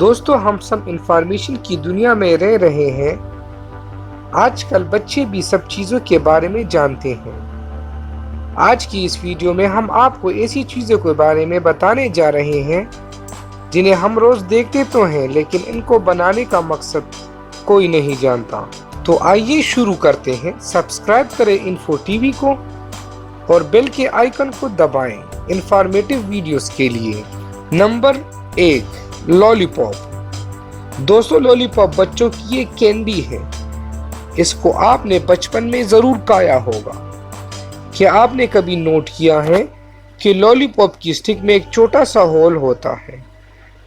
دوستو ہم سب انفارمیشن کی دنیا میں رہ رہے ہیں۔ آج کل بچے بھی سب چیزوں کے بارے میں جانتے ہیں۔ آج کی اس ویڈیو میں ہم آپ کو ایسی چیزوں کے بارے میں بتانے جا رہے ہیں جنہیں ہم روز دیکھتے تو ہیں لیکن ان کو بنانے کا مقصد کوئی نہیں جانتا۔ تو آئیے شروع کرتے ہیں۔ سبسکرائب کریں انفو ٹی وی کو اور بیل کے آئیکن کو دبائیں انفارمیٹیو ویڈیوز کے لیے۔ نمبر 1، لالی پاپ۔ دوستو لالی پاپ بچوں کی ایک کینڈی ہے۔ اس کو آپ نے بچپن میں ضرور کھایا ہوگا۔ کیا آپ نے کبھی نوٹ کیا ہے کہ لالی پاپ کی سٹک میں ایک چھوٹا سا ہول ہوتا ہے؟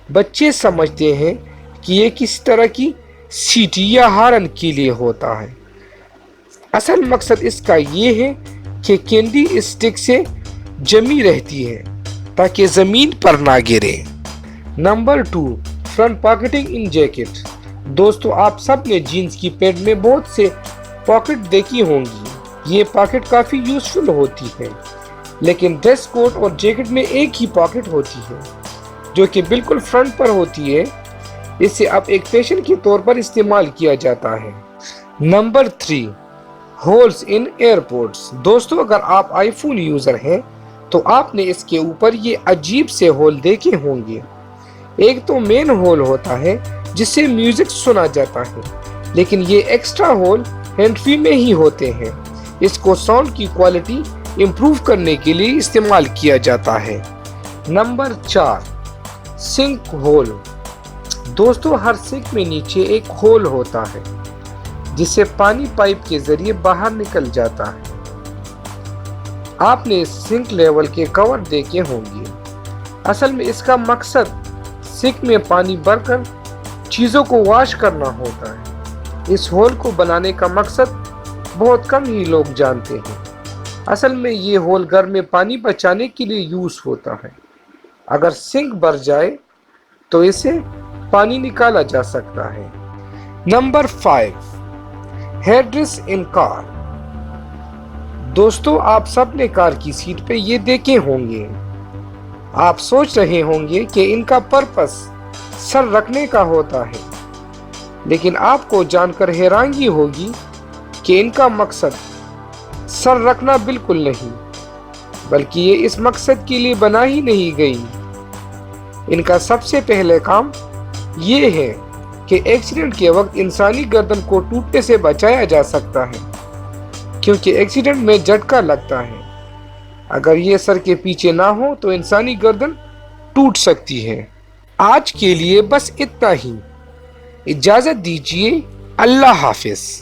بچے سمجھتے ہیں کہ یہ کس طرح کی سیٹی یا ہارن کے لیے ہوتا ہے۔ اصل مقصد اس کا یہ ہے کہ کینڈی اس سٹک سے جمی رہتی ہے تاکہ زمین پر نہ گرے۔ نمبر 2، فرنٹ پاکٹنگ ان جیکٹ۔ دوستو آپ سب نے جینز کی پینٹ میں بہت سے پاکٹ دیکھی ہوں گی۔ یہ پاکٹ کافی یوزفل ہوتی ہے، لیکن ڈریس کوٹ اور جیکٹ میں ایک ہی پاکٹ ہوتی ہے جو کہ بالکل فرنٹ پر ہوتی ہے۔ اسے اب ایک فیشن کے طور پر استعمال کیا جاتا ہے۔ Number 3، holes in airports. دوستو اگر آپ آئی فون یوزر ہیں تو آپ نے اس کے اوپر یہ عجیب سے ہول دیکھے ہوں گے۔ ایک تو مین ہول ہوتا ہے جس سے میوزک سنا جاتا ہے، لیکن یہ ایکسٹرا ہول ہینڈ فری میں ہی ہوتے ہیں۔ اس کو ساؤنڈ کی کوالٹی امپروو کرنے کے لیے استعمال کیا جاتا ہے۔ Number 4، sink hole. دوستو ہر سنک میں نیچے ایک ہول ہوتا ہے جس سے پانی پائپ کے ذریعے باہر نکل جاتا ہے۔ آپ نے سنک لیول کے کور دیکھے ہوں گے۔ اصل میں اس کا مقصد سنک میں پانی بھر کر چیزوں کو واش کرنا ہوتا ہے۔ اس ہول کو بنانے کا مقصد بہت کم ہی لوگ جانتے ہیں۔ اصل میں یہ ہول گھر میں پانی بچانے کے لیے یوز ہوتا ہے۔ اگر سنک بھر جائے تو اسے پانی نکالا جا سکتا ہے۔ نمبر 5، ہیڈ ریسٹ ان کار۔ دوستو آپ سب نے کار کی سیٹ پہ یہ دیکھے ہوں گے۔ آپ سوچ رہے ہوں گے کہ ان کا پرپس سر رکھنے کا ہوتا ہے، لیکن آپ کو جان کر حیرانگی ہوگی کہ ان کا مقصد سر رکھنا بالکل نہیں، بلکہ یہ اس مقصد کے لیے بنا ہی نہیں گئی۔ ان کا سب سے پہلے کام یہ ہے کہ ایکسیڈنٹ کے وقت انسانی گردن کو ٹوٹنے سے بچایا جا سکتا ہے، کیونکہ ایکسیڈنٹ میں جھٹکا لگتا ہے۔ اگر یہ سر کے پیچھے نہ ہو تو انسانی گردن ٹوٹ سکتی ہے۔ آج کے لیے بس اتنا ہی۔ اجازت دیجیے، اللہ حافظ۔